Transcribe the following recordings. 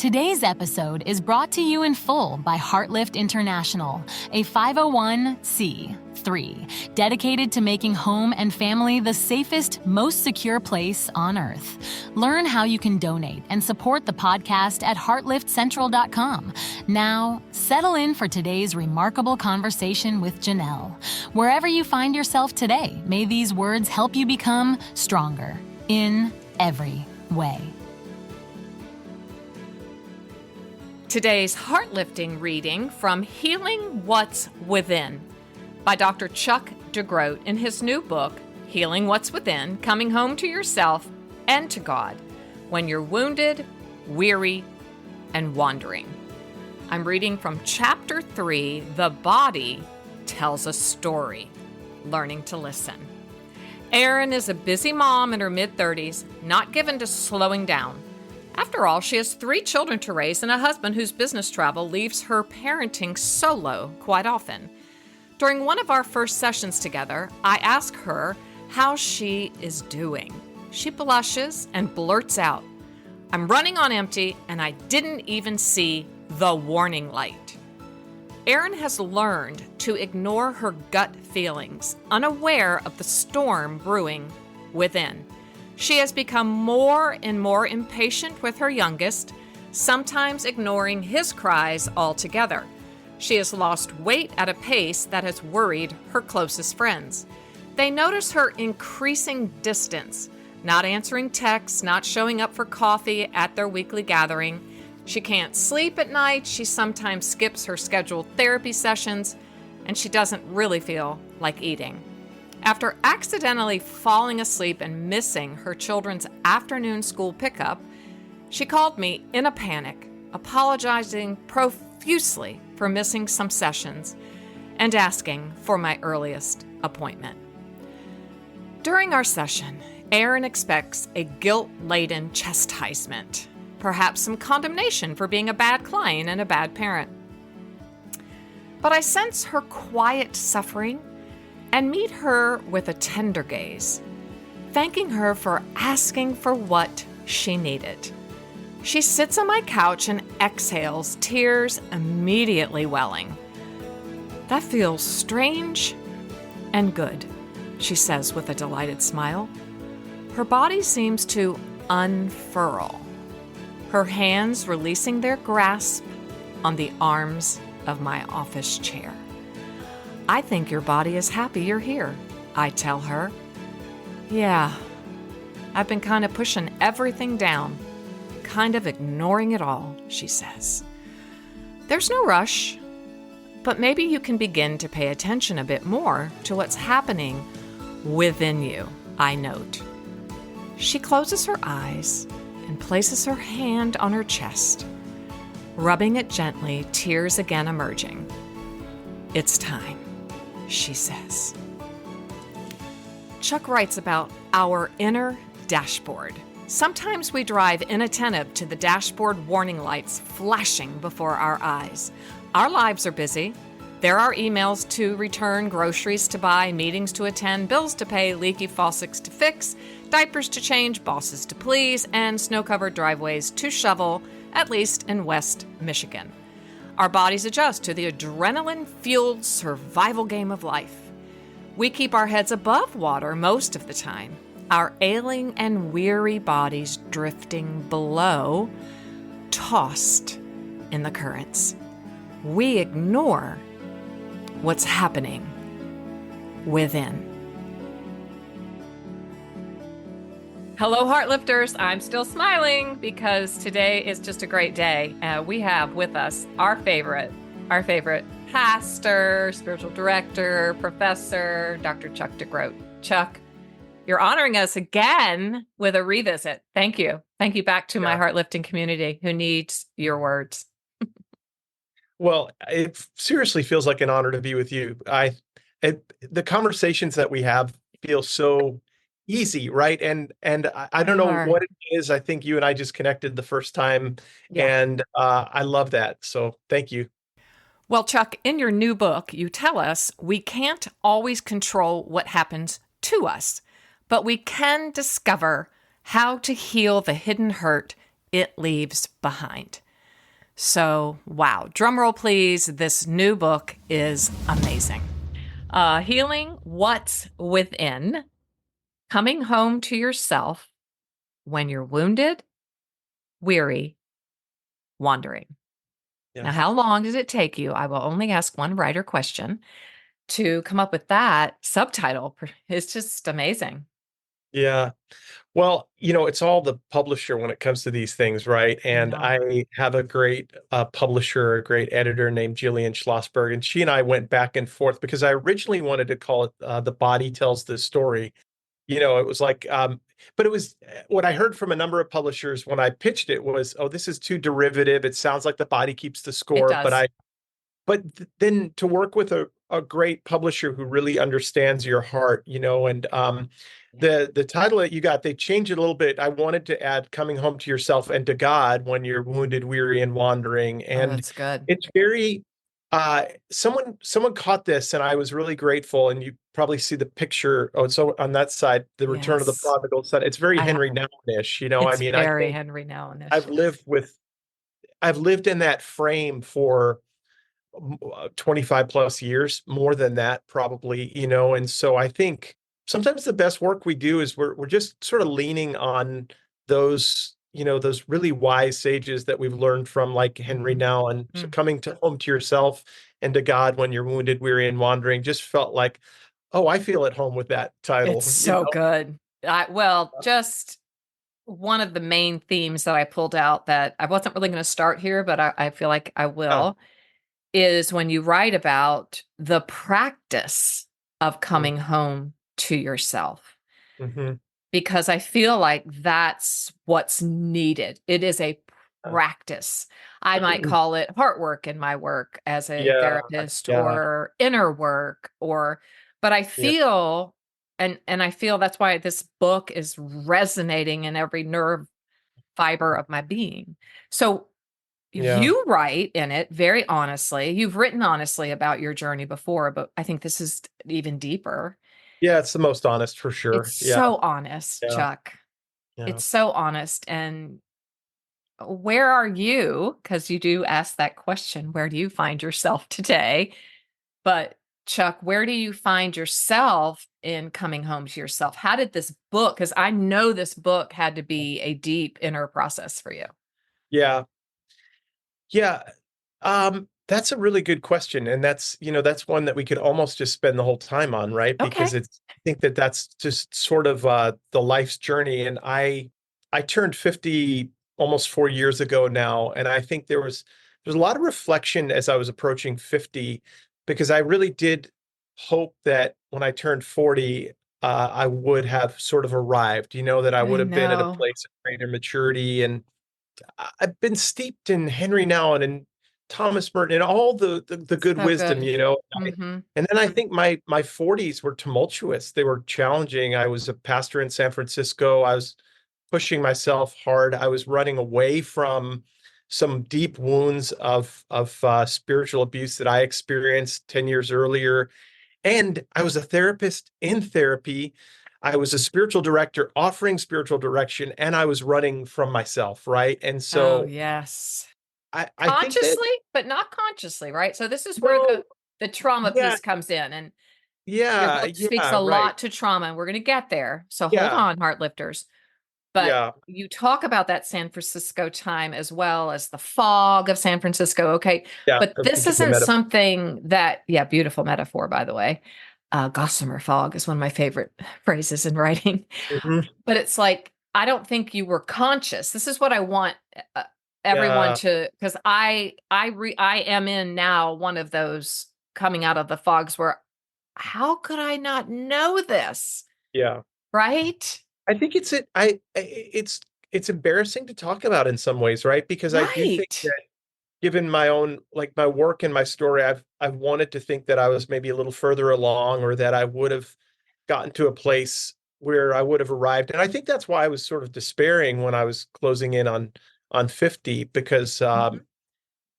Today's episode is brought to you in full by Heartlifter International, a 501c3 dedicated to making home and family the safest, most secure place on earth. Learn how you can donate and support the podcast at heartliftcentral.com. Now, settle in for today's remarkable conversation with Janelle. Wherever you find yourself today, may these words help you become stronger in every way. Today's heart-lifting reading from Healing What's Within by Dr. Chuck DeGroat in his new book, Healing What's Within, Coming Home to Yourself and to God When You're Wounded, Weary, and Wandering. I'm reading from Chapter 3, The Body Tells a Story, Learning to Listen. Erin is a busy mom in her mid-30s, not given to slowing down. After all, she has 3 children to raise and a husband whose business travel leaves her parenting solo quite often. During one of our first sessions together, I ask her how she is doing. She blushes and blurts out, "I'm running on empty and I didn't even see the warning light." Erin has learned to ignore her gut feelings, unaware of the storm brewing within. She has become more and more impatient with her youngest, sometimes ignoring his cries altogether. She has lost weight at a pace that has worried her closest friends. They notice her increasing distance, not answering texts, not showing up for coffee at their weekly gathering. She can't sleep at night, she sometimes skips her scheduled therapy sessions, and she doesn't really feel like eating. After accidentally falling asleep and missing her children's afternoon school pickup, she called me in a panic, apologizing profusely for missing some sessions and asking for my earliest appointment. During our session, Erin expects a guilt-laden chastisement, perhaps some condemnation for being a bad client and a bad parent. But I sense her quiet suffering and meet her with a tender gaze, thanking her for asking for what she needed. She sits on my couch and exhales, tears immediately welling. "That feels strange and good," she says with a delighted smile. Her body seems to unfurl, her hands releasing their grasp on the arms of my office chair. "I think your body is happy you're here," I tell her. "Yeah, I've been kind of pushing everything down, kind of ignoring it all," she says. "There's no rush, but maybe you can begin to pay attention a bit more to what's happening within you," I note. She closes her eyes and places her hand on her chest, rubbing it gently, tears again emerging. "It's time," she says. Chuck writes about our inner dashboard. Sometimes we drive inattentive to the dashboard warning lights flashing before our eyes. Our lives are busy. There are emails to return, groceries to buy, meetings to attend, bills to pay, leaky faucets to fix, diapers to change, bosses to please, and snow-covered driveways to shovel, at least in West Michigan. Our bodies adjust to the adrenaline-fueled survival game of life. We keep our heads above water most of the time, our ailing and weary bodies drifting below, tossed in the currents. We ignore what's happening within. Hello, Heartlifters. I'm still smiling because today is just a great day. We have with us our favorite pastor, spiritual director, professor, Dr. Chuck DeGroat. Chuck, you're honoring us again with a revisit. Thank you. Thank you back to my heartlifting community who needs your words. Well, it seriously feels like an honor to be with you. The conversations that we have feel so easy, right? And I don't know what it is. I think you and I just connected the first time, and I love that. So thank you. Well, Chuck, in your new book, you tell us we can't always control what happens to us, but we can discover how to heal the hidden hurt it leaves behind. So, wow. Drum roll, please. This new book is amazing. Healing What's Within, Coming Home to Yourself When You're Wounded, Weary, Wandering. Yeah. Now, how long did it take you? I will only ask one writer question to come up with that subtitle. It's just amazing. Yeah. Well, it's all the publisher when it comes to these things, right? I And know. I have a great publisher, a great editor named Jillian Schlossberg, and she and I went back and forth because I originally wanted to call it "The Body Tells the Story." It was like, but it was what I heard from a number of publishers when I pitched it was, "Oh, this is too derivative. It sounds like the body keeps the It score." does. Then to work with a great publisher who really understands your heart, and Yeah. the title that you got, they changed it a little bit. I wanted to add "Coming Home to Yourself and to God When You're Wounded, Weary, and Wandering," Oh, and that's good. it's very someone caught this, and I was really grateful. And you probably see the picture. Oh, so on that side, the Return of the Yes. Prodigal Son. It's very I have. Henry Nouwen-ish. I It's mean, I very think Henry Nouwen-ish. I've lived in that frame for 25 plus years, more than that probably, and so I think sometimes the best work we do is we're just sort of leaning on those really wise sages that we've learned from, like Henry Now, and Mm. coming to home to yourself and to God when you're wounded, weary, and wandering just felt like, oh, I feel at home with that It's title. so good. Just one of the main themes that I pulled out that I wasn't really going to start here, but I feel like I Yeah. will, is when you write about the practice of coming home to yourself, Mm-hmm. because I feel like that's what's needed. It is a practice. I might call it heart work in my work as a Yeah, therapist, yeah, or inner work, but I yeah, feel, and I feel that's why this book is resonating in every nerve fiber of my being. So yeah. you write in it very honestly. You've written honestly about your journey before, but I think this is even deeper. Yeah, it's the most honest for It's sure. Yeah, so honest, yeah, Chuck. yeah. It's so honest. And where are you? Because you do ask that question, where do you find yourself today? But Chuck, where do you find yourself in coming home to yourself? How did this book, because I know this book had to be a deep inner process for you. Yeah. Yeah. That's a really good question. And that's one that we could almost just spend the whole time on, right? Because Okay. I think that that's just sort of the life's journey. And I turned 50 almost 4 years ago now. And I think there's a lot of reflection as I was approaching 50, because I really did hope that when I turned 40, I would have sort of arrived, that I would I have been at a know. place of greater maturity. And I've been steeped in Henry Nouwen and Thomas Merton and all the good So wisdom, good. I- Hmm. and then I think my 40s were tumultuous. They were challenging. I was a pastor in San Francisco. I was pushing myself hard. I was running away from some deep wounds of spiritual abuse that I experienced 10 years earlier. And I was a therapist in therapy. I was a spiritual director offering spiritual direction, and I was running from myself, right? And Oh, so yes. I think that Consciously, but not consciously, right? So this is where no, the trauma yeah, piece comes in, and your yeah, book speaks yeah, a right. lot to trauma, and we're going to get there. So hold Yeah, on, Heartlifters. But yeah, you talk about that San Francisco time as well as the fog of San Francisco. Okay. yeah. But I'm this thinking the isn't metaphor. something that, yeah, beautiful metaphor, by the way. Gossamer fog is one of my favorite phrases in writing. Mhm. But it's like, I don't think you were conscious. This is what I want uh, everyone Yeah, to, because I am in now one of those coming out of the fogs where, how could I not know this? yeah. Right? I think it's embarrassing to talk about in some ways, right? Because I do think Right. that given my own, like my work and my story, I've wanted to think that I was maybe a little further along, or that I would have gotten to a place where I would have arrived. And I think that's why I was sort of despairing when I was closing in on 50, because Mhm.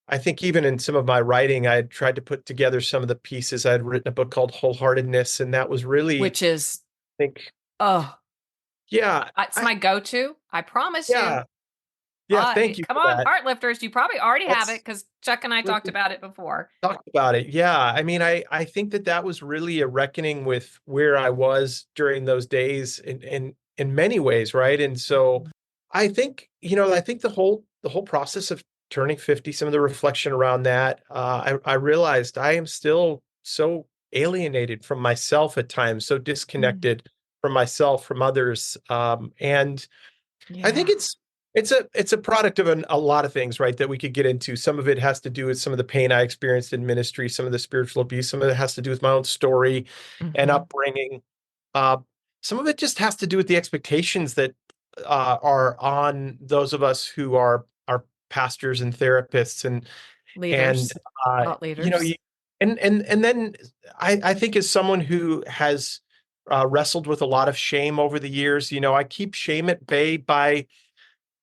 I think even in some of my writing, I had tried to put together some of the pieces. I had written a book called Wholeheartedness, and that was really, Which is, I think, oh, yeah, it's my go-to. I promise you. yeah, Yeah, thank you Come for on, that. Heartlifters. You probably already have it Let's because Chuck and I talked about it before. talk about it. Yeah, I mean, I think that that was really a reckoning with where I was during those days in many ways, right? And so I think, I think the whole process of turning 50, some of the reflection around that, I realized I am still so alienated from myself at times, so Mm. disconnected from myself, from others. And I think Yeah. it's a product of a lot of things, right, that we could get into. Some of it has to do with some of the pain I experienced in ministry, some of the spiritual abuse. Some of it has to do with my own story and Hmm. upbringing. Uh, some of it just has to do with the expectations that are on those of us who are pastors and therapists, and Leaders, uh, thought you know, leaders. you, and then I think as someone who has wrestled with a lot of shame over the years, I keep shame at bay by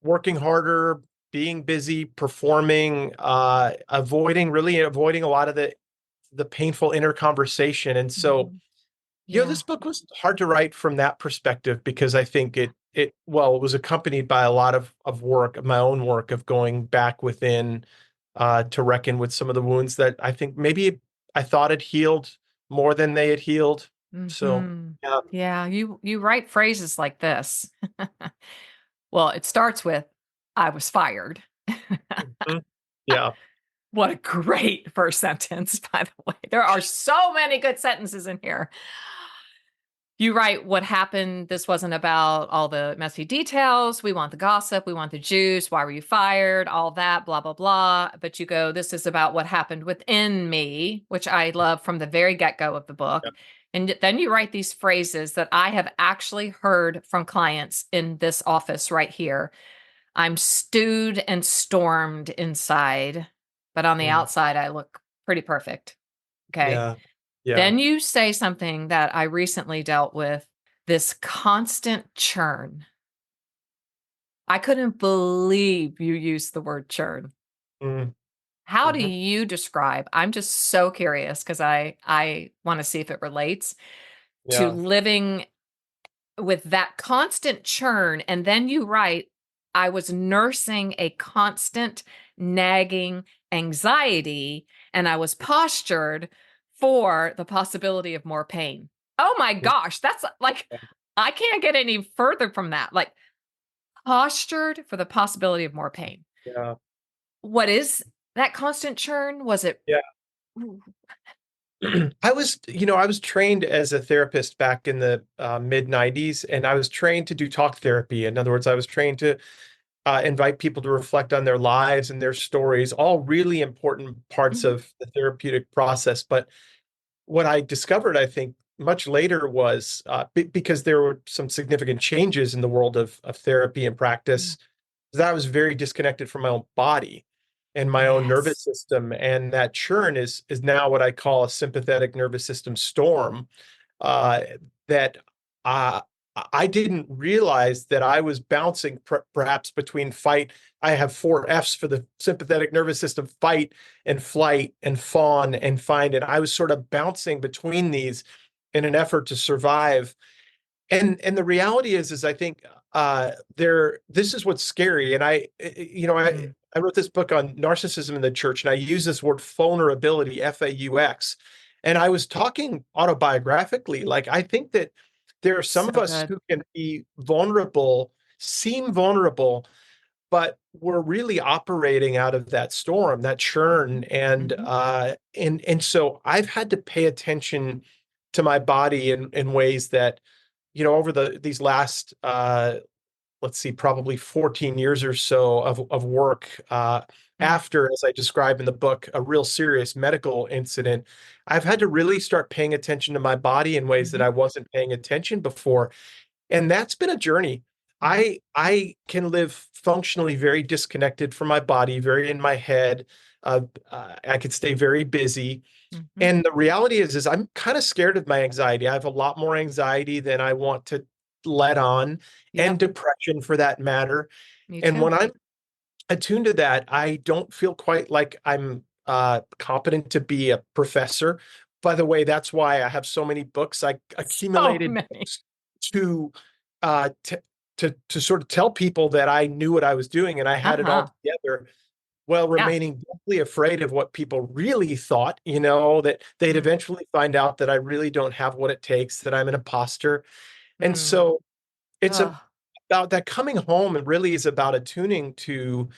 working harder, being busy, performing, really avoiding a lot of the painful inner conversation. And so, Hmm. Yeah. this book was hard to write from that perspective because I think it was accompanied by a lot of work, of my own work of going back within to reckon with some of the wounds that I think maybe I thought had healed more than they had healed. So, Hmm. yeah. Yeah. You write phrases like this. Well, it starts with, I was fired. Mhm. Yeah. What a great first sentence, by the way. There are so many good sentences in here. You write what happened. This wasn't about all the messy details. We want the gossip. We want the juice. Why were you fired? All that, blah, blah, blah. But you go, this is about what happened within me, which I love from the very get go of the book. Yeah. And then you write these phrases that I have actually heard from clients in this office right here. I'm stewed and stormed inside, but on the Mm. outside, I look pretty perfect. Okay. Yeah. Yeah. Then you say something that I recently dealt with, this constant churn. I couldn't believe you used the word churn. Mm. How do Mhm. you describe? I'm just so curious because I want to see if it relates to Yeah. living with that constant churn. And then you write, I was nursing a constant nagging anxiety and I was postured for the possibility of more pain. Oh my gosh, that's like, I can't get any further from that. Like, postured for the possibility of more pain. Yeah. What is that constant churn? Was it? Yeah. I was trained as a therapist back in the mid 90s, and I was trained to do talk therapy. In other words, I was trained to invite people to reflect on their lives and their stories, all really important parts Mhm. of the therapeutic process. But what I discovered, I think, much later was because there were some significant changes in the world of therapy and Mm. practice, that I was very disconnected from my own body and my own nervous Yes. system. And that churn is now what I call a sympathetic nervous system storm. Uh, that uh, I didn't realize that I was bouncing perhaps between fight. I have four F's for the sympathetic nervous system: fight and flight and fawn and find. And I was sort of bouncing between these in an effort to survive. And the reality is I think this is what's scary. And Mm. I wrote this book on narcissism in the church, and I use this word vulnerability, FAUX. And I was talking autobiographically. Like, I think that there are some So of us good. who can be vulnerable, seem vulnerable, but we're really operating out of that storm, that churn. Mhm. And so I've had to pay attention to my body in ways that, over these last let's see, probably 14 years or so of work, Mm. after, as I describe in the book, a real serious medical incident, I've had to really start paying attention to my body in ways that Mhm. I wasn't paying attention before. And that's been a journey. Mhm. I can live functionally very disconnected from my body, very in my head. I could stay very busy. Mhm. And the reality is I'm kind of scared of my anxiety. I have a lot more anxiety than I want to let on, and Yep. depression for that matter. Me And too. when I'm attuned to that, I don't feel quite like I'm competent to be a professor. By the way, that's why I have so many books. I So accumulated many. books to uh, t- to sort of tell people that I knew what I was doing and I had it all together, while Yeah. remaining deeply afraid of what people really thought, that they'd eventually find out that I really don't have what it takes, that I'm an imposter. And so it's about that coming home, and really is about attuning to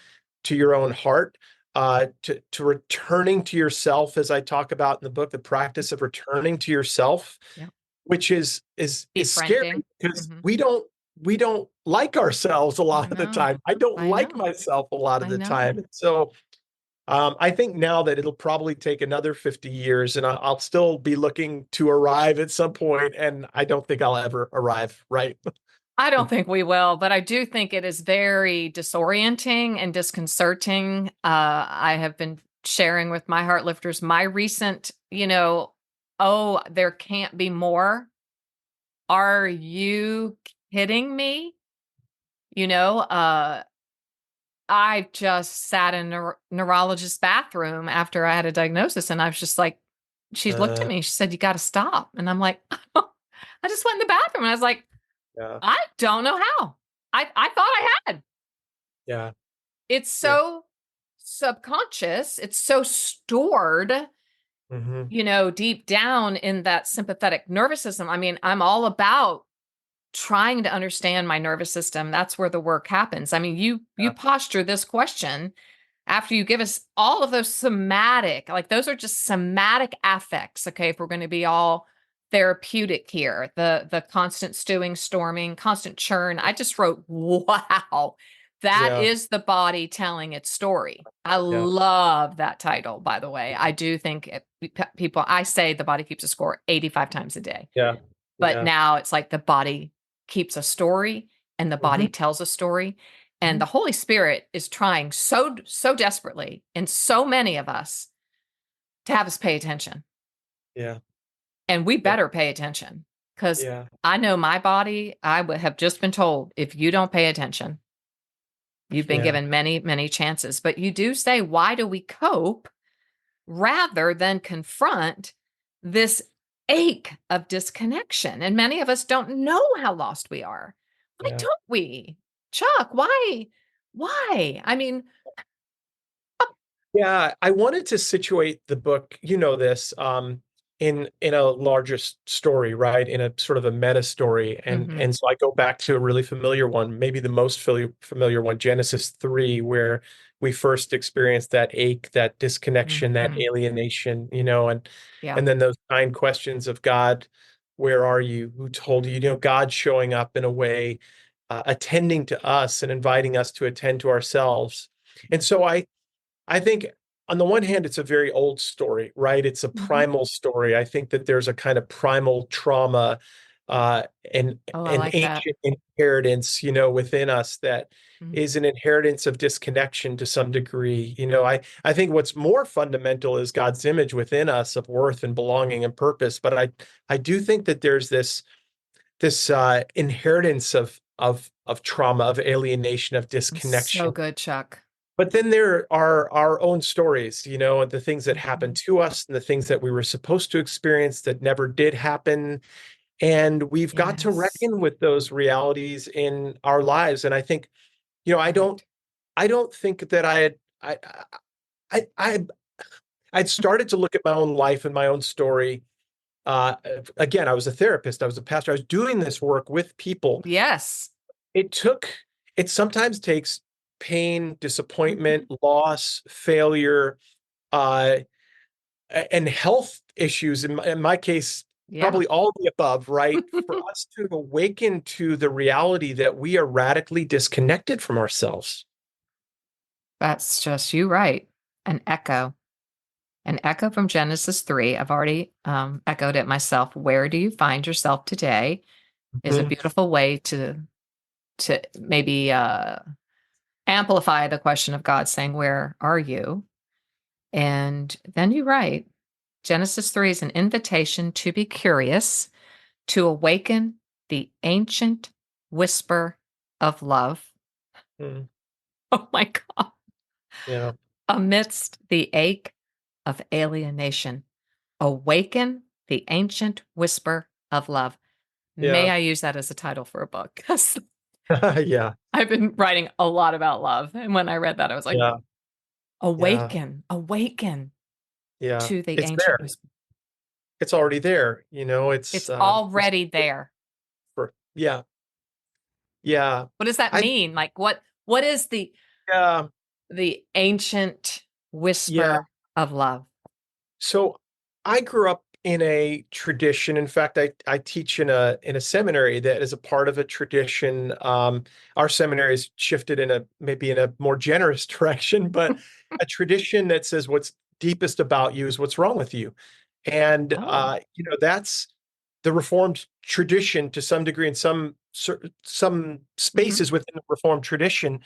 your own heart, to returning to yourself, as I talk about in the book, the practice of returning to yourself, Yeah. which is scary, Befriending. because we don't like ourselves a lot of the time. I don't I like know. myself a lot of I the know. time. And so I think now that it'll probably take another 50 years, and I'll still be looking to arrive at some point, and I don't think I'll ever arrive, right? I don't think we will, but I do think it is very disorienting and disconcerting. I have been sharing with my Heartlifters my recent, oh, there can't be more. Are you kidding me? I just sat in a neurologist's bathroom after I had a diagnosis, and I was just like, she looked at me, she said, "You got to stop." And I'm like, I just went in the bathroom and I was like, Yeah. I don't know how. I thought I had. Yeah. It's so subconscious. It's so stored, deep down in that sympathetic nervous system. I mean, I'm all about trying to understand my nervous system. That's where the work happens. I mean, you posture this question after you give us all of those somatic, like those are just somatic affects. Okay, if we're going to be all therapeutic here, the constant stewing, storming, constant churn. I just wrote, wow, that Yeah. is the body telling its story. I love that title, by the way. I do think people, I say the body keeps a score 85 times a day. Yeah. But Yeah. now it's like the body keeps a story and the body tells a story. And the Holy Spirit is trying so desperately in so many of us to have us pay attention. Yeah. And we better pay attention, because Yeah. I know my body, I would have just been told, if you don't pay attention, you've been given many, many chances. But you do say, why do we cope rather than confront this ache of disconnection? And many of us don't know how lost we are. Why Yeah. don't we? Chuck, why? Why? I mean, Yeah, I wanted to situate the book, this, in a larger story, right? In a sort of a meta story, and so I go back to a really familiar one, maybe the most familiar one, Genesis 3, where we first experienced that ache, that disconnection, that alienation, and then those 9 questions of God, where are you? Who told you? God showing up in a way, attending to us and inviting us to attend to ourselves. And so I think on the one hand, it's a very old story, right? It's a primal story. I think that there's a kind of primal trauma, and oh, I an like that. ancient inheritance, within us, that is an inheritance of disconnection to some degree. I think what's more fundamental is God's image within us of worth and belonging and purpose. But I do think that there's this inheritance of trauma, of alienation, of So disconnection. good, Chuck. But then there are our own stories, and the things that happened to us and the things that we were supposed to experience that never did happen. And we've got to Yes. reckon with those realities in our lives. And I think, I don't think that I'd started to look at my own life and my own story. Again, I was a therapist, I was a pastor, I was doing this work with people. Yes. It sometimes takes pain, disappointment, loss, failure, uh, and health issues. In my case, probably all of the above, right? For us to awaken to the reality that we are radically disconnected from ourselves. That's just you right. An echo. An echo from Genesis 3. I've already echoed it myself. Where do you find yourself today? Is a beautiful way to maybe amplify the question of God saying, where are you? And then you write, Genesis 3 is an invitation to be curious, to awaken the ancient whisper of love. Mm. Oh my God. Yeah. Amidst the ache of alienation, awaken the ancient whisper of love. May Yeah. I use that as a title for a book? 'Cause Yeah. I've been writing a lot about love. And when I read that, I was like, Yeah. Yeah. awaken Yeah. to the It's ancient there. whisper. It's already there. It's It's already there. yeah. Yeah. What does that I mean? Like what is yeah. the ancient Yeah. whisper of love? So I grew up in a tradition. In fact, I teach in a seminary that is a part of a tradition. Our seminary has shifted in a maybe in a more generous direction, but a tradition that says what's deepest about you is what's wrong with you. And Oh. that's the Reformed tradition to some degree. In some Hmm. spaces within the Reformed tradition,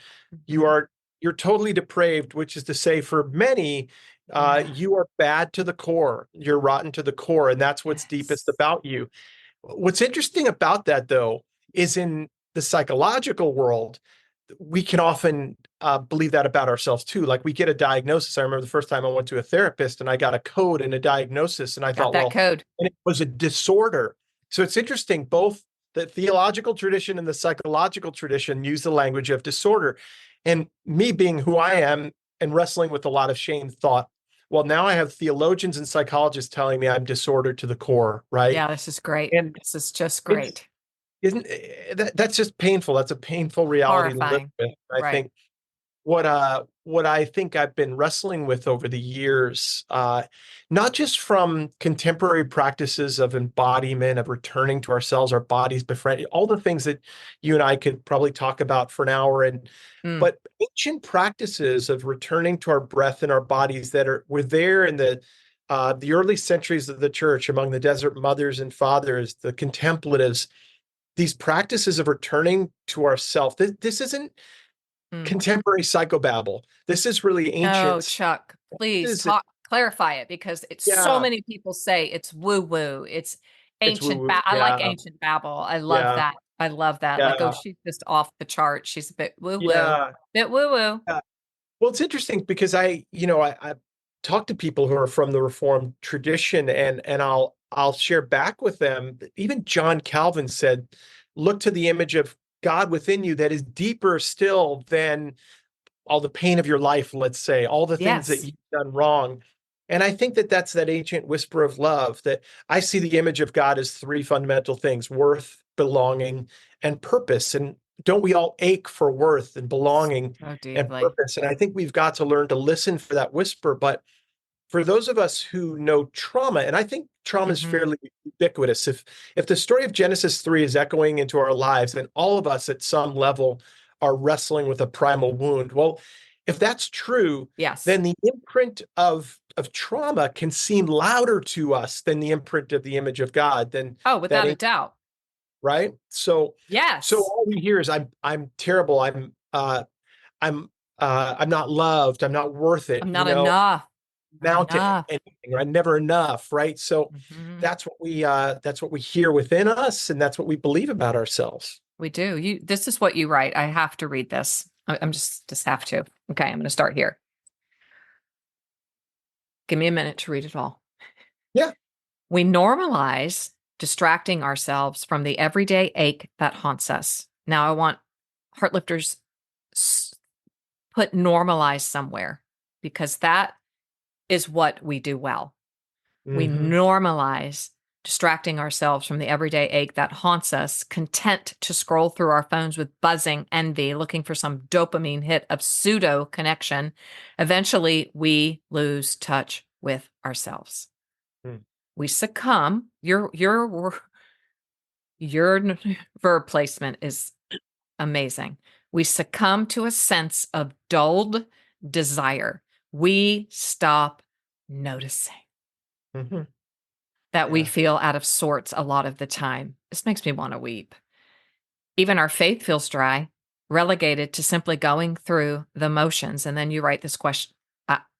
you Hmm. are you're totally depraved, which is to say, for many, Yeah. you are bad to the core. You're rotten to the core, and that's what's deepest Yes. about you. What's interesting about that, though, is in the psychological world, we can often believe that about ourselves too. Like we get a diagnosis. I remember the first time I went to a therapist and I got a code and a diagnosis, and I Got thought, that well, code. and it was a disorder. So it's interesting. Both the theological tradition and the psychological tradition use the language of disorder. And me being who I am and wrestling with a lot of shame, thought, well, now I have theologians and psychologists telling me I'm disordered to the core, right? Yeah, this is great. And This is just it's great. isn't that's just painful. That's a painful reality to live Horrifying. with. I Right. think what I think I've been wrestling with over the years, not just from contemporary practices of embodiment, of returning to ourselves, our bodies, befriend all the things that you and I could probably talk about for an hour, and Mm. but ancient practices of returning to our breath and our bodies that were there in the early centuries of the church among the desert mothers and fathers, the contemplatives, these practices of returning to ourself. This isn't Mm. contemporary psychobabble. This is really No, ancient. Chuck, please This is clarify it because it's so yeah, many people say it's woo woo. It's it's woo ancient. woo. I like Yeah, ancient babble. I love yeah, that. I love that. Like, oh, yeah, she's just off the chart. She's a bit woo woo. yeah, Bit woo woo. yeah. Well, it's interesting because I talk to people who are from the Reformed tradition, and I'll share back with them. Even John Calvin said, "Look to the image of God within you that is deeper still than all the pain of your life, let's say, all the things that Yes. you've done wrong." And I think that that's that ancient whisper of love, that I see the image of God as three fundamental things: worth, belonging, and purpose. And don't we all ache for worth and belonging So and deeply. purpose? And I think we've got to learn to listen for that whisper. But for those of us who know trauma, and I think trauma is Hmm. fairly ubiquitous. If the story of Genesis 3 is echoing into our lives, then all of us at some level are wrestling with a primal wound. Well, if that's true, Yes. then the imprint of trauma can seem louder to us than the imprint of the image of God, than Oh, that, without a doubt. right? So Yes. all we hear is I'm terrible. I'm not loved. I'm not worth it. I'm not enough. Not Amount to enough. anything, right? Never enough, right? So Hmm. that's what we hear within us, and that's what we believe about ourselves. We do. This is what you write. I have to read this. I'm just have to. Okay, I'm going to start here. Give me a minute to read it all. Yeah. We normalize distracting ourselves from the everyday ache that haunts us. Now, I want Heartlifters put normalize somewhere because that is what we do well. We Hmm. normalize distracting ourselves from the everyday ache that haunts us, content to scroll through our phones with buzzing envy, looking for some dopamine hit of pseudo connection. Eventually, we lose touch with ourselves. Hmm. We succumb. Your verb placement is amazing. We succumb to a sense of dulled desire. We stop noticing Hmm. that we Yeah. feel out of sorts a lot of the time. This makes me want to weep. Even our faith feels dry, relegated to simply going through the motions. And then you write this question.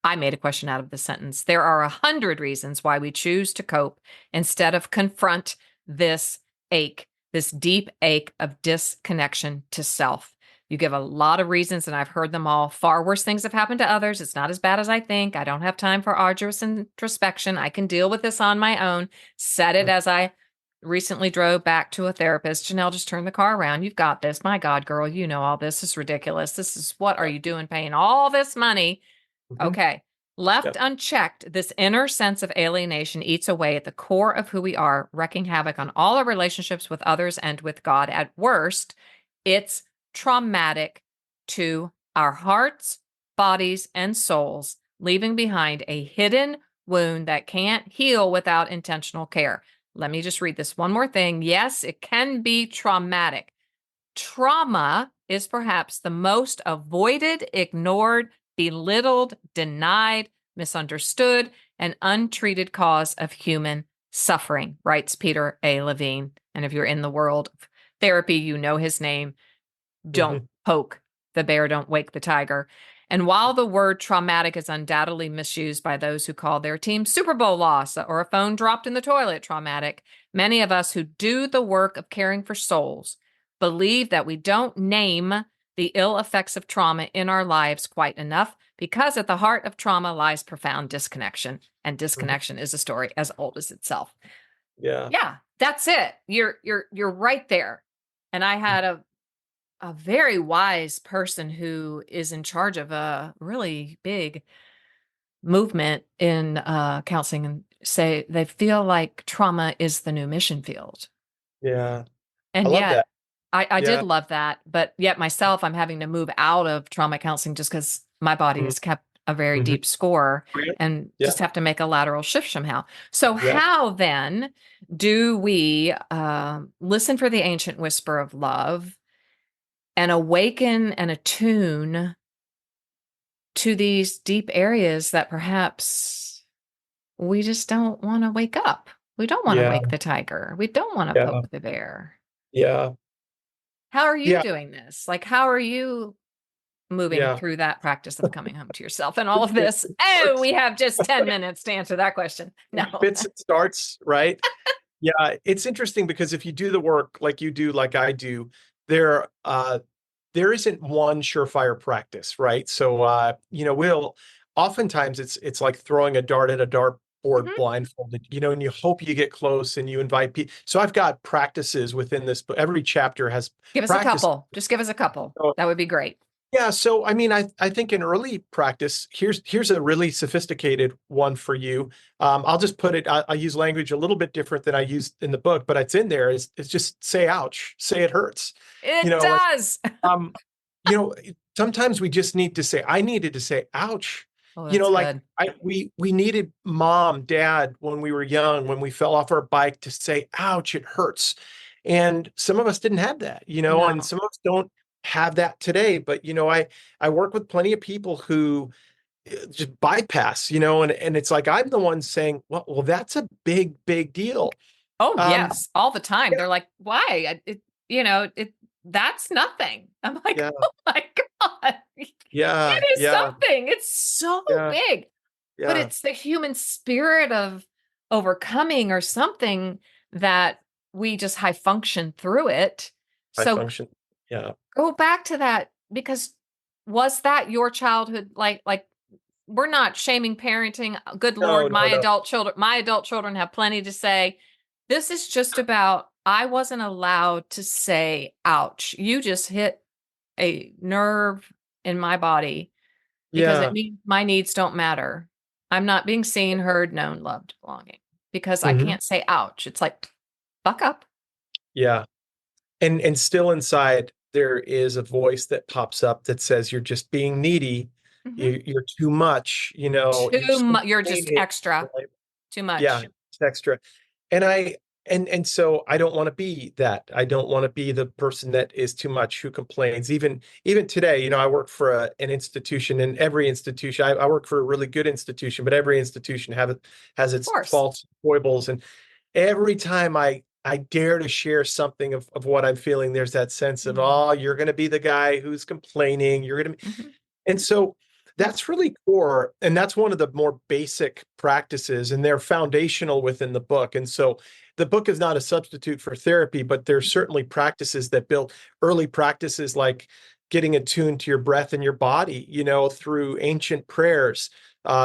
I made a question out of the sentence. There are 100 reasons why we choose to cope instead of confront this ache, this deep ache of disconnection to self. You give a lot of reasons, and I've heard them all. Far worse things have happened to others. It's not as bad as I think. I don't have time for arduous introspection. I can deal with this on my own. Said it as I recently drove back to a therapist. Janelle, just turn the car around. You've got this. My God, girl, you know all this is ridiculous. This is what are you doing paying all this money? Mhm. Okay. Left Yep. unchecked, this inner sense of alienation eats away at the core of who we are, wreaking havoc on all our relationships with others and with God. At worst, it's traumatic to our hearts, bodies, and souls, leaving behind a hidden wound that can't heal without intentional care. Let me just read this one more thing. Yes, it can be traumatic. Trauma is perhaps the most avoided, ignored, belittled, denied, misunderstood, and untreated cause of human suffering, writes Peter A. Levine. And if you're in the world of therapy, you know his name. Don't poke the bear, don't wake the tiger. And while the word traumatic is undoubtedly misused by those who call their team Super Bowl loss or a phone dropped in the toilet traumatic, many of us who do the work of caring for souls believe that we don't name the ill effects of trauma in our lives quite enough, because at the heart of trauma lies profound disconnection, and disconnection is a story as old as itself. Yeah, that's it. You're right there. And I had a very wise person who is in charge of a really big movement in counseling, and say they feel like trauma is the new mission field. Yeah. I And love yet that. I Yeah. did love that, but yet myself, I'm having to move out of trauma counseling just because my body has kept a very deep score and Yeah. just have to make a lateral shift somehow. So Yeah. how then do we listen for the ancient whisper of love and awaken and attune to these deep areas that perhaps we just don't want to wake up? We don't want to Yeah. wake the tiger. We don't want to Yeah. poke the bear. Yeah. How are you Yeah. doing this? Like, how are you moving Yeah. through that practice of coming home to yourself and all of this? Oh, we have just 10 minutes to answer that question. No. Fits and starts, right? Yeah, it's interesting because if you do the work like you do, like I do, there isn't one surefire practice, right? So we'll oftentimes it's like throwing a dart at a dartboard Mhm. blindfolded, and you hope you get close and you invite people. So I've got practices within this, but every chapter has Give us a practice. couple. Just give us a couple. So, That would be great. yeah, so I mean, I think in early practice, here's a really sophisticated one for you. I'll just put it. I use language a little bit different than I used in the book, but it's in there. It's just say "ouch," say it hurts. You It know, like, does. um, sometimes we just need to say. I needed to say "ouch." Oh, that's Like good. we needed mom, dad when we were young, when we fell off our bike, to say "ouch," it hurts. And some of us didn't have that, and No. some of us don't have that today. But I work with plenty of people who just bypass, and it's like I'm the one saying, well, that's a big deal. Oh, Um, yes. All the time. yeah, They're like, why? That's nothing. I'm like, yeah, oh my God. yeah, It is yeah, something. It's so yeah, big. But yeah. it's the human spirit of overcoming or something that we just high function through it. I So function. Yeah. go back to that, because was that your childhood? Like we're not shaming parenting. Good No, Lord, no, no. my adult children have plenty to say. This is just about, I wasn't allowed to say, ouch. You just hit a nerve in my body because it Yeah. means my needs don't matter. I'm not being seen, heard, known, loved, belonging, because I Hmm. can't say ouch. It's like, fuck up. Yeah. And still inside there is a voice that pops up that says you're just being needy. Mhm. You're too much, you're Too just much. You're just complaining. extra. Right? Too Yeah, much. it's extra. And so I don't want to be that. I don't want to be the person that is too much, who complains. Even today, I work for an institution, and every institution, I work for a really good institution, but every institution has Of its course. faults, foibles. And every time I dare to share something of what I'm feeling, there's that sense of, Mhm. oh, you're going to be the guy who's complaining. You're going to be. Mhm. And so that's really core. And that's one of the more basic practices, and they're foundational within the book. And so the book is not a substitute for therapy, but there's certainly practices that build early practices, like getting attuned to your breath and your body, through ancient prayers,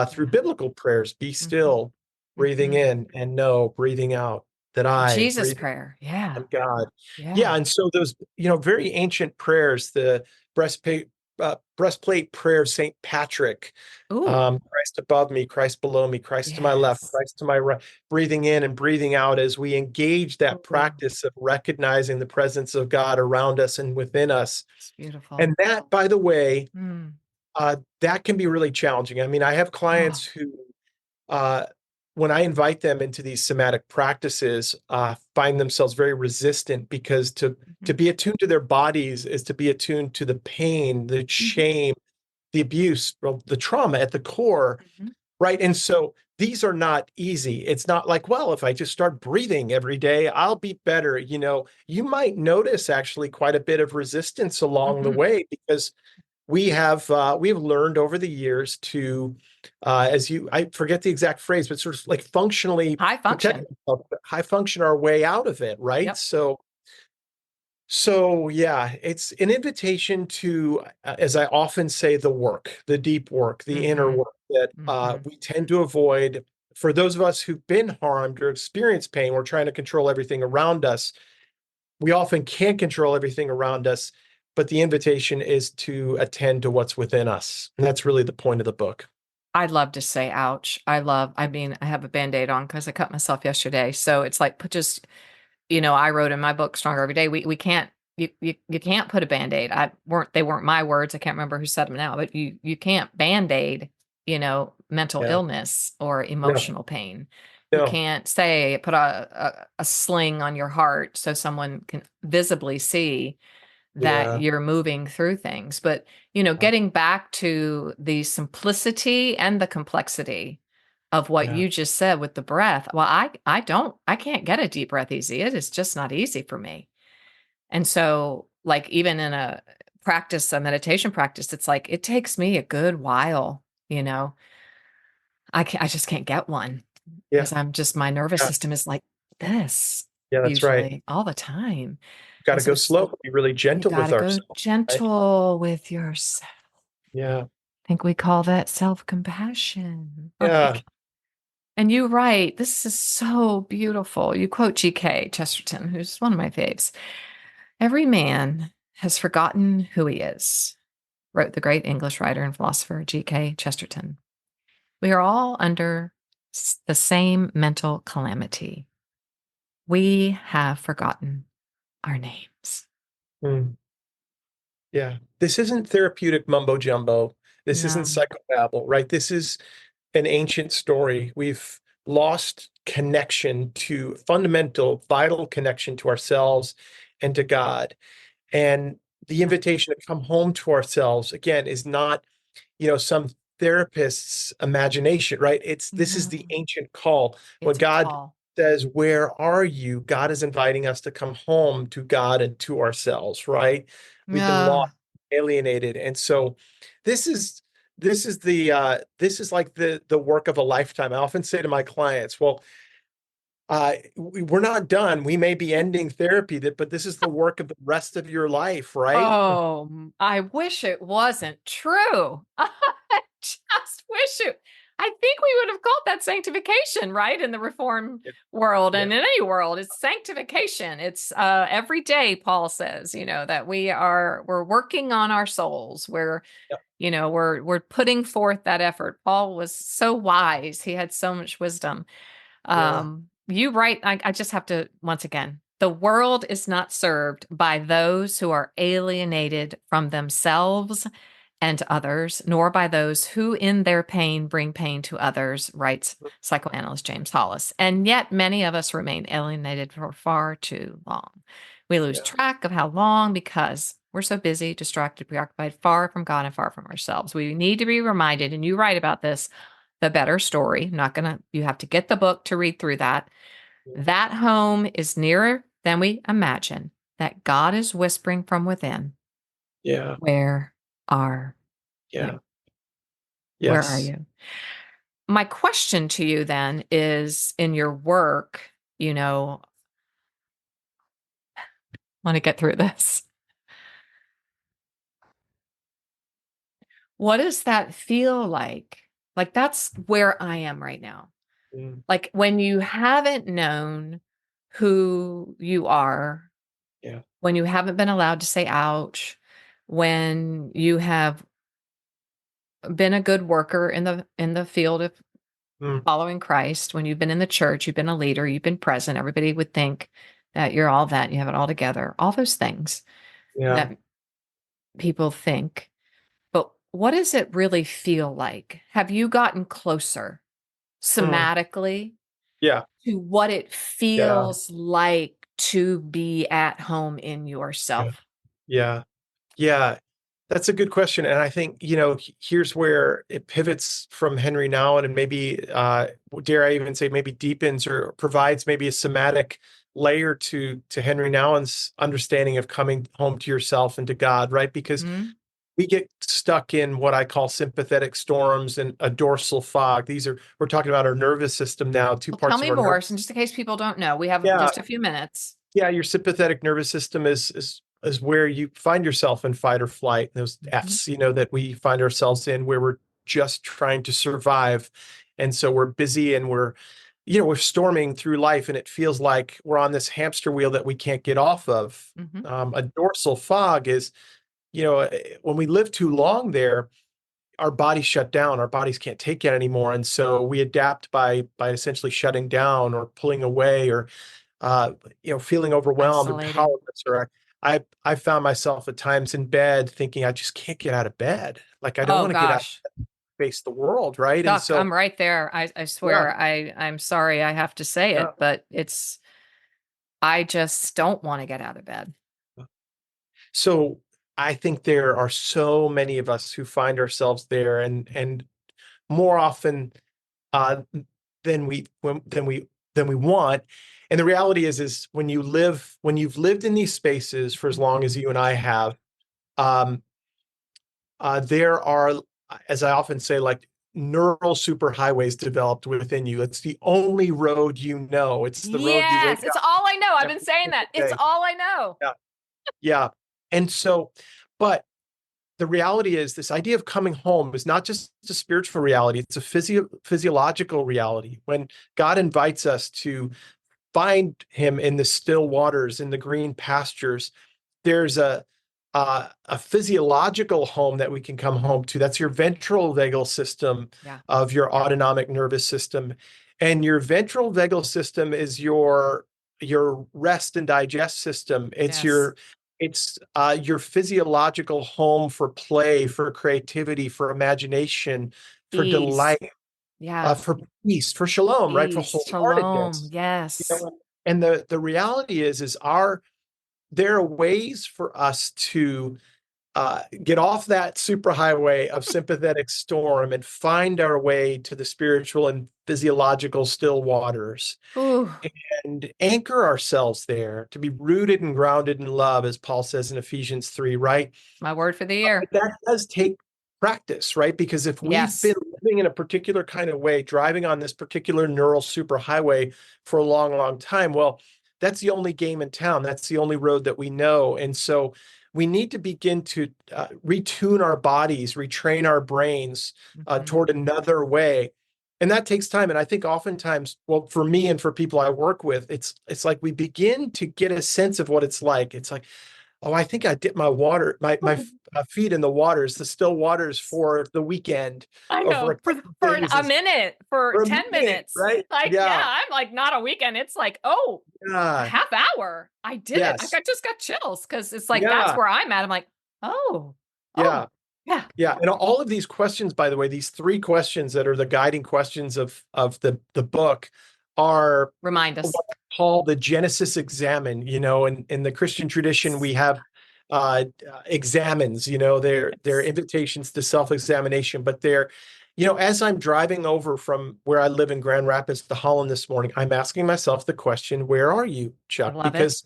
through Yeah. biblical prayers, be Mhm. still, breathing Mhm. in and know, breathing out. that I Jesus breathe prayer. Yeah. on God. Yeah, Yeah. and so those, very ancient prayers, the breastplate prayer of Saint Patrick, Ooh. Christ above me, Christ below me, Christ to my left, Yes. Christ to my right, breathing in and breathing out as we engage that Ooh, practice of recognizing the presence of God around us and within us. it's beautiful. And that, by the way, Mm. that can be really challenging. I mean, I have Oh. clients who, uh, when I invite them into these somatic practices, find themselves very resistant because to Mhm. be attuned to their bodies is to be attuned to the pain, the Mhm. shame, the abuse, well, the trauma at the core, Mhm. right? And so these are not easy. It's not like, well, if I just start breathing every day, I'll be better. You might notice actually quite a bit of resistance along the Mhm. way because we've learned over the years to I forget the exact phrase, but sort of like functionally High protect function. ourselves, high function our way out of it, right? Yep. So yeah, it's an invitation to, as I often say, the work, the deep work, the inner Mhm. work that Mhm. we tend to avoid. For those of us who've been harmed or experienced pain, we're trying to control everything around us. We often can't control everything around us, but the invitation is to attend to what's within us. And that's really the point of the book. I'd love to say ouch. I mean, I have a Band-Aid on because I cut myself yesterday. So it's like I wrote in my book, Stronger Every Day, we can't you can't put a Band-Aid. They weren't my words. I can't remember who said them now, but you can't Band-Aid, mental Yeah. illness or No, emotional pain. You no. can't say put a sling on your heart so someone can visibly see that Yeah. you're moving through things. But, getting back to the simplicity and the complexity of what Yeah. you just said with the breath. Well, I can't get a deep breath easy. It is just not easy for me. And so, like, even in a meditation practice, it's like it takes me a good while, I just can't get one Yeah. because my nervous Yeah. system is like this Yeah, that's right. usually all the time. Got And to so go it's slow, be really you gentle got with to go ourselves, right? gentle with yourself. Yeah. I think we call that self-compassion. Yeah. And you're right. This is so beautiful. You quote G.K. Chesterton, who's one of my faves. Every man has forgotten who he is, wrote the great English writer and philosopher G.K. Chesterton. We are all under the same mental calamity. We have forgotten our names. Mm. Yeah. This isn't therapeutic mumbo jumbo. This isn't No. psychobabble, right? This is an ancient story. We've lost connection to fundamental, vital connection to ourselves and to God. And the Yeah. invitation to come home to ourselves again is not, some therapist's imagination, right? This is No. the ancient call. When It's a God call. says, "Where are you?" God is inviting us to come home to God and to ourselves, right? We've been lost, Yeah. alienated. And so this is this is like the work of a lifetime. I often say to my clients, well, we're not done. We may be ending therapy, but this is the work of the rest of your life, right? Oh, I wish it wasn't true. I just wish it. I think we would have called that sanctification, right? In the Reformed Yeah. world Yeah. and in any world, it's sanctification. It's every day, Paul says, that we're working on our souls. Yeah. We're putting forth that effort. Paul was so wise. He had so much wisdom. Yeah. You right. I just have to, once again, the world is not served by those who are alienated from themselves and others, nor by those who in their pain bring pain to others, writes psychoanalyst James Hollis. And yet many of us remain alienated for far too long. We lose Yeah. track of how long because we're so busy, distracted, preoccupied, far from God and far from ourselves. We need to be reminded, and you write about this, the better story. You have to get the book to read through that. That home is nearer than we imagine, that God is whispering from within. Yeah. Where are Yeah. you? Where are Yes. you? My question to you then is in your work, want to get through this. What does that feel like? Like that's where I am right now. Mm. Like when you haven't known who you are, Yeah. when you haven't been allowed to say ouch, when you have been a good worker in the field of Mm, following Christ, when you've been in the church, you've been a leader, you've been present, everybody would think that you're all that, you have it all together, all those things yeah. that people think. But what does it really feel like? Have you gotten closer Mm, somatically yeah. to what it Yeah. feels like to be at home in Yeah. yourself? Yeah. Yeah. That's a good question. And I think, here's where it pivots from Henry Nouwen and maybe, dare I even say, maybe deepens or provides maybe a somatic layer to Henry Nouwen's understanding of coming home to yourself and to God, right? Because Mhm. we get stuck in what I call sympathetic storms and a dorsal fog. We're talking about our nervous system now, two Well, tell parts of me our more. nervous. So just in case people don't know, we have Yeah. just a few minutes. Yeah. Your sympathetic nervous system is where you find yourself in fight or flight. Those Mhm. F's, that we find ourselves in where we're just trying to survive. And so we're busy and we're storming through life and it feels like we're on this hamster wheel that we can't get off of. Mhm. A dorsal fog is, when we live too long there, our bodies shut down. Our bodies can't take it anymore. And so we adapt by essentially shutting down or pulling away or feeling overwhelmed and Isolating. powerless. Or I found myself at times in bed thinking I just can't get out of bed. Like I don't Oh want to get out gosh. and face the world, right? And Chuck, so I'm right there. I yeah, swear. I'm sorry I have to say yeah. it, but I just don't want to get out of bed. So I think there are so many of us who find ourselves there, and more often uh, than we want. And the reality is when you've lived in these spaces for as long as you and I have, um, there are, as I often say, like neural superhighways developed within you. It's the only road you know. It's the road you wake Yes, it's up all I know. I've been every saying single that. It's day. all I know. Yeah, yeah. And so, but the reality is this idea of coming home is not just a spiritual reality, it's a physiological reality. When God invites us to find him in the still waters, in the green pastures, there's a physiological home that we can come home to. That's your ventral vagal system Yeah. of your autonomic nervous system. And your ventral vagal system is your rest and digest system. Yes. It's your physiological home for play, for creativity, for imagination, for Ease. delight, Yeah. for peace, for shalom, right? For Ease. Shalom. wholeheartedness. Yes. And the reality is there are ways for us to get off that superhighway of sympathetic storm and find our way to the spiritual and physiological still waters Ooh, and anchor ourselves there to be rooted and grounded in love, as Paul says in Ephesians 3, right? my word for the But year. that does take practice, right? Because if we've Yes. been living in a particular kind of way, driving on this particular neural superhighway for a long, long time, well, that's the only game in town. That's the only road that we know. And so we need to begin to retune our bodies, retrain our brains Mhm. toward another way. And that takes time. And I think oftentimes, well, for me and for people I work with, it's like we begin to get a sense of what it's like. It's like, oh, I think I dipped my feet in the waters, the still waters for the weekend I or for know a couple of days a minute, for for a 10 minute, minutes. right? Like, yeah, Yeah. I'm like not a weekend. It's like, oh, a Yeah. half hour. I did it. Yes. I just got chills because it's like that's Yeah. where I'm at. I'm like, oh, Yeah. oh, yeah. Yeah. And all of these questions, by the way, these three questions that are the guiding questions of the book are Remind us. what I call the Genesis examen. In the Christian tradition, we have examines, they're Yes. invitations to self-examination, but as I'm driving over from where I live in Grand Rapids to Holland this morning, I'm asking myself the question, where are you, I Chuck? love it. Because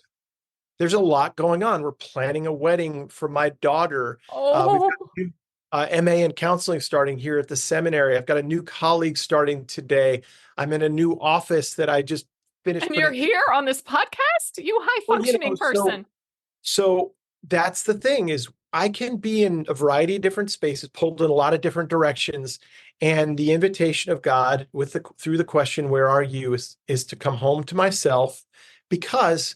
there's a lot going on. We're planning a wedding for my daughter. We've got Oh, a new MA in counseling starting here at the seminary. I've got a new colleague starting today. I'm in a new office that I just finished and you're putting. here on this podcast, you high Well, functioning person. so that's the thing is I can be in a variety of different spaces, pulled in a lot of different directions. And the invitation of God through the question, where are you, is to come home to myself, because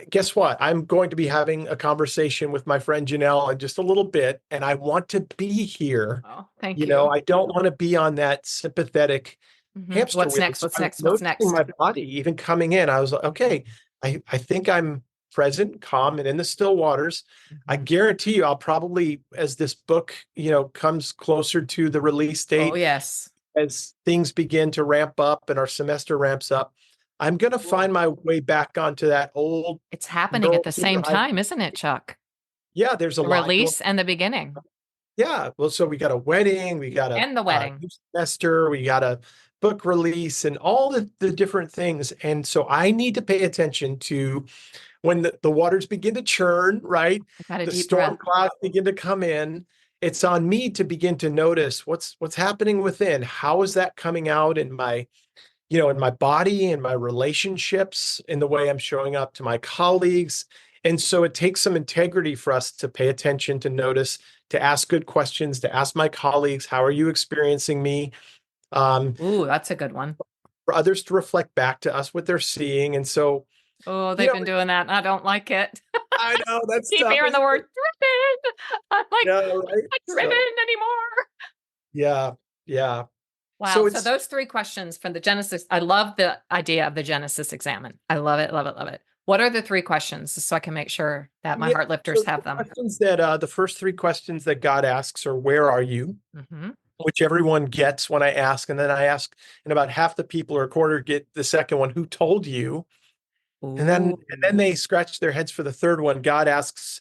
guess what? I'm going to be having a conversation with my friend Janelle in just a little bit, and I want to be here. Oh, thank You you. know, I don't want to be on that sympathetic hamster What's wheel. next? So What's I was next? What's noticing next? my body even coming in. I was like, okay, I think I'm present, calm, and in the still waters. I guarantee you, I'll probably, as this book, comes closer to the release date, Oh, yes. as things begin to ramp up and our semester ramps up, I'm going to find my way back onto that old. It's happening at the same neural- time, isn't it, Chuck? Yeah, there's a The lot going. release and the beginning. Yeah, well, so we got a wedding, we got And the wedding. new semester, we got a book release, and all the different things. And so I need to pay attention to when the waters begin to churn, right? Got a The deep storm breath. clouds begin to come in. It's on me to begin to notice what's happening within. How is that coming out in my, in my body, in my relationships, in the way I'm showing up to my colleagues. And so it takes some integrity for us to pay attention, to notice, to ask good questions, to ask my colleagues, how are you experiencing me? Ooh, that's a good one. For others to reflect back to us what they're seeing. And so, Oh, they've been doing that, and I don't like it. I know that's Keep tough. hearing the word driven. I'm like, Yeah, I'm right. not driven anymore. Yeah, yeah. Wow. So those 3 questions from the Genesis, I love the idea of the Genesis examine. I love it, love it, love it. What are the 3 questions so I can make sure that my heart lifters have them? Questions that the first 3 questions that God asks are, where are you? Which everyone gets when I ask. And then I ask, and about half the people or a quarter get the second one, who told you? And then they scratch their heads for the third one. God asks,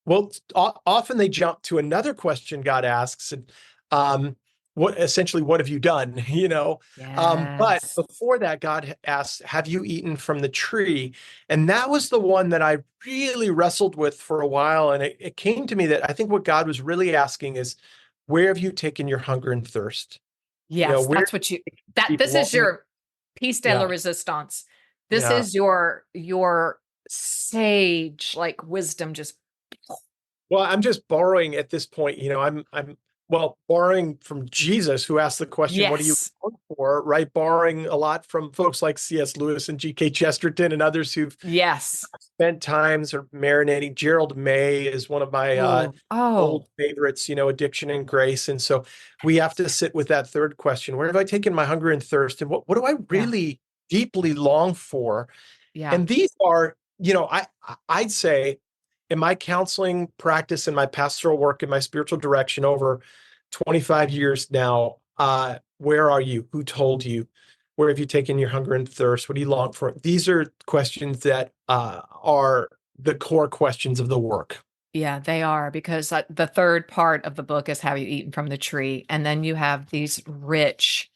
well, often they jump to another question God asks, and what have you done? But Yes. before that, God asks, have you eaten from the tree? And that was the one that I really wrestled with for a while. And it came to me that I think what God was really asking is, where have you taken your hunger and thirst? Yes, that's what this is your piece de la resistance. This is your sage, like, wisdom. Just, well, I'm just borrowing at this point. I'm borrowing from Jesus, who asked the question, what do you look for? Right. Borrowing a lot from folks like C.S. Lewis and G.K. Chesterton and others who've spent times or marinating. Gerald May is one of my old favorites, Addiction and Grace. And so we have to sit with that third question. Where have I taken my hunger and thirst? And what do I really deeply long for? Yeah. And these are, I'd say, in my counseling practice, in my pastoral work, in my spiritual direction over 25 years now, where are you? Who told you? Where have you taken your hunger and thirst? What do you long for? These are questions that are the core questions of the work. Yeah, they are, because the third part of the book is, have you eaten from the tree? And then you have these rich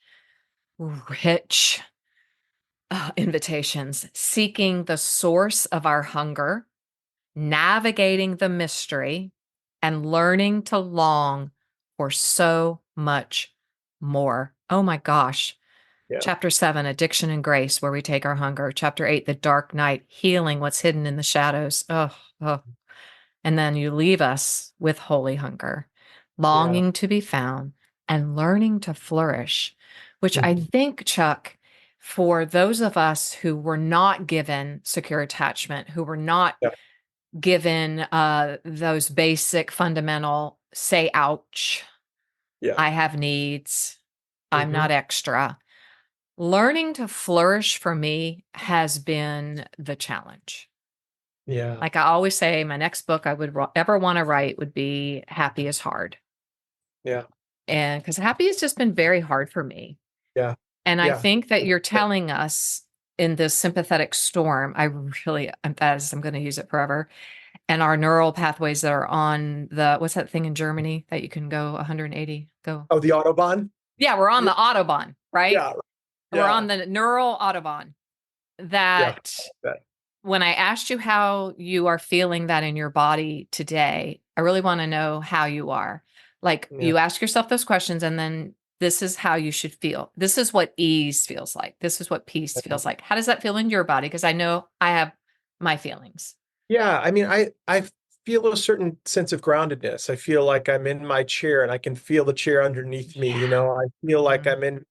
invitations, seeking the source of our hunger, navigating the mystery, and learning to long for so much more. Oh my gosh. Yeah. Chapter 7, addiction and grace, where we take our hunger. Chapter 8, the dark night, healing what's hidden in the shadows. And then you leave us with holy hunger, longing to be found and learning to flourish, which I think, Chuck, for those of us who were not given secure attachment, who were not given those basic fundamental, say, ouch, I have needs, I'm not extra. Learning to flourish for me has been the challenge. Yeah. Like I always say, my next book I would ever want to write would be Happy is Hard. Yeah. And because happy has just been very hard for me. Yeah. And I think that you're telling us in this sympathetic storm, I really empathize, I'm going to use it forever. And our neural pathways that are on what's that thing in Germany that you can go 180, go? Oh, the Autobahn? Yeah, we're on the Autobahn, right? Yeah. We're on the neural Autobahn. That when I asked you how you are feeling that in your body today, I really want to know how you are. Like you ask yourself those questions, and then this is how you should feel. This is what ease feels like. This is what peace feels like. How does that feel in your body? Because I know I have my feelings. Yeah, I mean, I feel a certain sense of groundedness. I feel like I'm in my chair and I can feel the chair underneath me. I feel like I'm in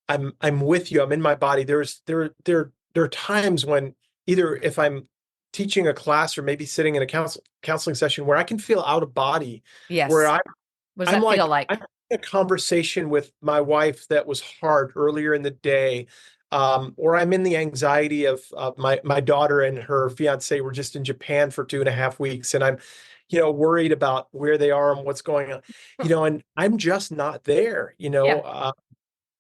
I'm with you. I'm in my body. There there are times when either if I'm teaching a class or maybe sitting in a counseling session where I can feel out of body, where Yes. What does I'm that like, feel like? I'm in a conversation with my wife that was hard earlier in the day, or I'm in the anxiety of my daughter and her fiance were just in Japan for 2.5 weeks, and I'm, worried about where they are and what's going on, and I'm just not there, Yeah.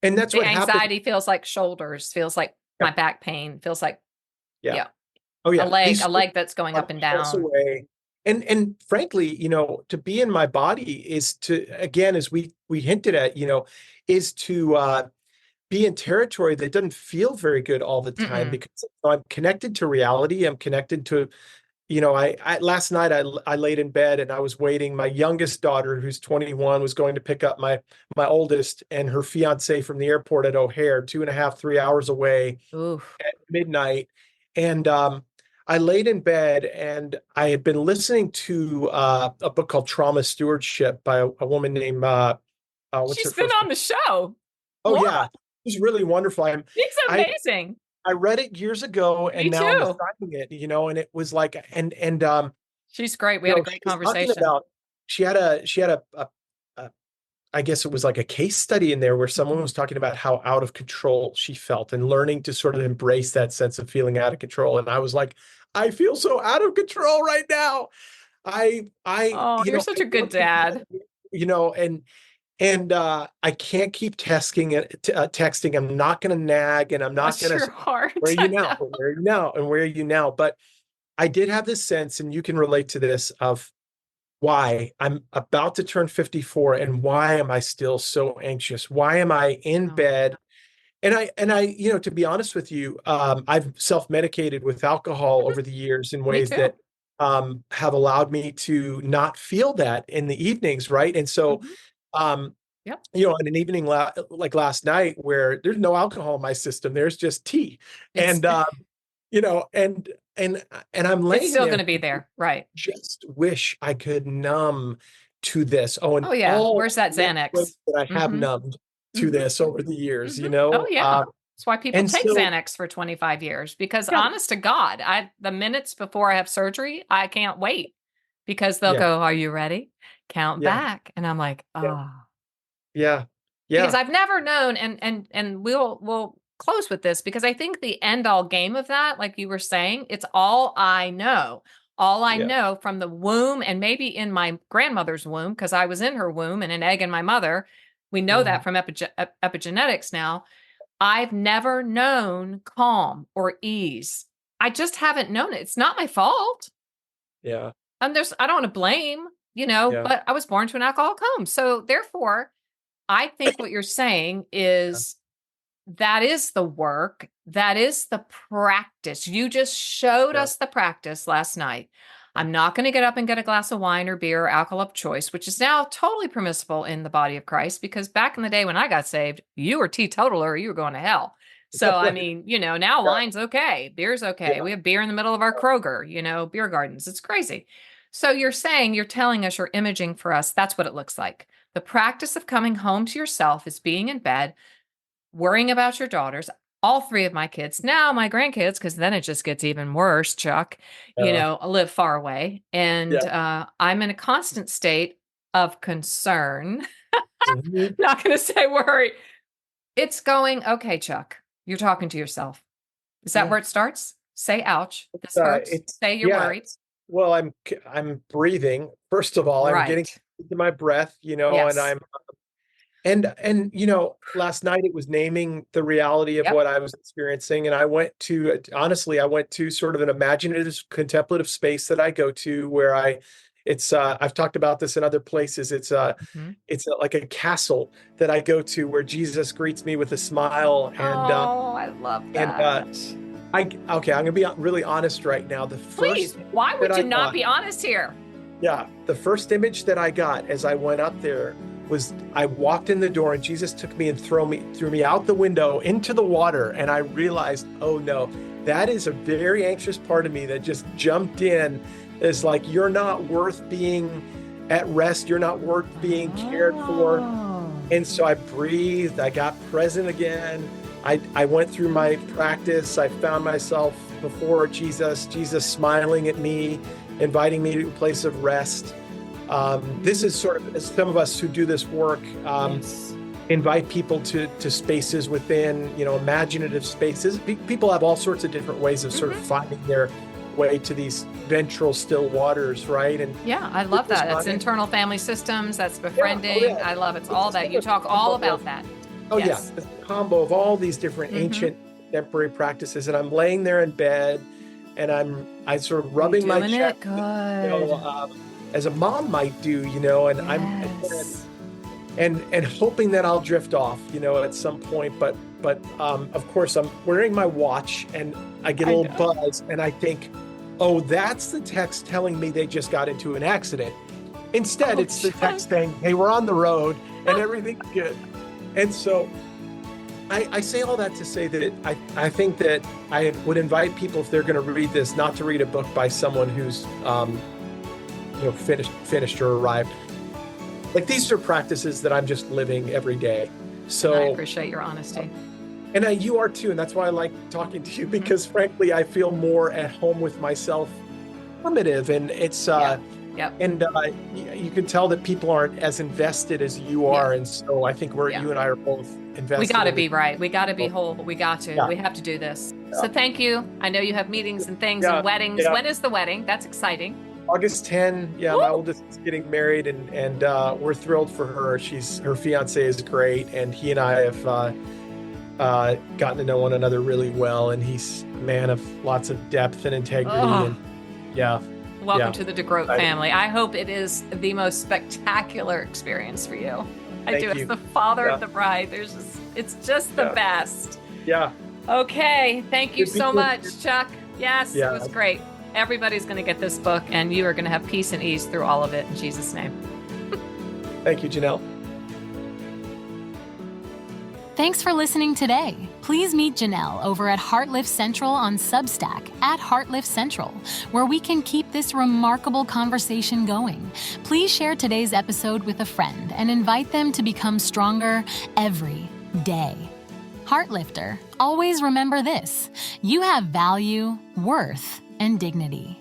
and that's The what happened. anxiety feels like shoulders, feels like Yeah, my back pain, feels like, yeah. yeah, Oh a yeah, leg, these a leg that's going are up and pulse down. away. And frankly, to be in my body is to, again, as we hinted at, is to be in territory that doesn't feel very good all the time, Mm-mm. because I'm connected to reality. I'm connected to, I last night I laid in bed and I was waiting. My youngest daughter, who's 21, was going to pick up my oldest and her fiance from the airport at O'Hare, 2.5, 3 hours away Oof. at midnight. And I laid in bed and I had been listening to a book called Trauma Stewardship by a woman named, what's her She's been first on name? the show. Oh, What? yeah. It was really wonderful. It's I, amazing. I read it years ago Me and now I'm too. assigning it, and it was like, and She's great. We had a she great was talking conversation. about, a I guess it was like a case study in there where someone was talking about how out of control she felt and learning to sort of embrace that sense of feeling out of control. And I was like, I feel so out of control right now. Oh, you're such I a good want to, dad. and I can't keep texting. I'm not going to nag, and I'm not Bless going your to, heart. where are you I now? know. Where are you now? And where are you now? But I did have this sense, and you can relate to this, of why I'm about to turn 54 and why am I still so anxious? Why am I in Oh, bed? And I, to be honest with you, I've self-medicated with alcohol over the years in me ways too. that have allowed me to not feel that in the evenings, right? And so, Hmm. um, Yep. in an evening like last night where there's no alcohol in my system, there's just tea, It's and and and and I'm it's laying still there going to be there. Right. just wish I could numb to this. Oh, and Oh yeah. all Where's that the many ways Xanax? that I have Mm-hmm. numbed to Mm-hmm. this over the years, Mm-hmm. Oh yeah. That's why people and take so, Xanax for 25 years because yeah, honest to God, the minutes before I have surgery, I can't wait because they'll yeah, go, "Are you ready? Count yeah, back." And I'm like, yeah, "Oh." yeah, Because yeah, I've never known, and we'll close with this because I think the end all game of that, like you were saying, it's all I know. All I yeah, know from the womb and maybe in my grandmother's womb, because I was in her womb and an egg in my mother. We know that mhm, from epigenetics now. I've never known calm or ease. I just haven't known it. It's not my fault. yeah, And I don't want to blame, yeah, but I was born to an alcoholic home. So therefore, I think what you're saying yeah, is that is the work. That is the practice. You just showed yeah, us the practice last night. I'm not going to get up and get a glass of wine or beer or alcohol of choice, which is now totally permissible in the body of Christ, because back in the day when I got saved, you were teetotaler or you were going to hell. So, I right, mean, now yeah, wine's okay. Beer's okay. yeah, We have beer in the middle of our Kroger, beer gardens. It's crazy. So you're telling us, you're imaging for us. That's what it looks like. The practice of coming home to yourself is being in bed, worrying about your daughters, all three of my kids, now my grandkids, because then it just gets even worse, Chuck, yeah, live far away. And yeah, I'm in a constant state of concern. mhm, Not going to say worry. It's going, okay, Chuck, you're talking to yourself. Is that yeah. where it starts? Say, ouch, this hurts. It's Say you're yeah. worried. Well, I'm breathing. First of all, I'm getting Right. into my breath, and Yes. I'm last night it was naming the reality of Yep. what I was experiencing, and I went to, honestly, I went to sort of an imaginative, contemplative space that I go to where I've talked about this in other places. Mhm. Like a castle that I go to where Jesus greets me with a smile, Oh, I love and that. okay, I'm gonna be really honest right now. The Please, first image why that would I you not got, be honest here? yeah, the first image that I got as I went up there was I walked in the door and Jesus took me and threw me out the window into the water. And I realized, oh no, that is a very anxious part of me that just jumped in. It's like, you're not worth being at rest. You're not worth being cared for. Oh. And so I breathed, I got present again. I went through my practice. I found myself before Jesus smiling at me, inviting me to a place of rest. This is sort of, as some of us who do this work, invite people to spaces within, imaginative spaces. People have all sorts of different ways of sort of finding their way to these ventral still waters, right? And yeah, I love that. That's internal family systems, that's befriending. I love it. It's all that. You talk all about that. Oh, yes. Yeah. It's a combo of all these different ancient contemporary practices. And I'm laying there in bed and I'm sort of rubbing my chest, good. As a mom might do, and and hoping that I'll drift off, at some point. But of course, I'm wearing my watch and I get a little buzz and I think, oh, that's the text telling me they just got into an accident. Instead, it's the text saying, hey, we're on the road and everything's good. And so I say all that to say that I think that I would invite people, if they're going to read this, not to read a book by someone who's finished or arrived. Like, these are practices that I'm just living every day. So I appreciate your honesty. And you are too. And that's why I like talking to you, because frankly, I feel more at home with myself, primitive. And it's, and you can tell that people aren't as invested as you are. And so I think you and I are both invested. We got to be right. We got to be whole. We got to. We have to do this. So thank you. I know you have meetings and things and weddings. When is the wedding? That's exciting. August 10. Yeah, my oldest is getting married, and we're thrilled for her. Her fiance is great, and he and I have gotten to know one another really well. And he's a man of lots of depth and integrity. And welcome to the DeGroat family. I hope it is the most spectacular experience for you. I do. As the father of the bride, it's just the best. Yeah. Okay. Thank you so much, Chuck. Yes, it was great. Everybody's going to get this book, and you are going to have peace and ease through all of it in Jesus' name. Thank you, Janelle. Thanks for listening today. Please meet Janelle over at Heartlift Central on Substack at Heartlift Central, where we can keep this remarkable conversation going. Please share today's episode with a friend and invite them to become stronger every day. Heartlifter, always remember this: you have value, worth, and dignity.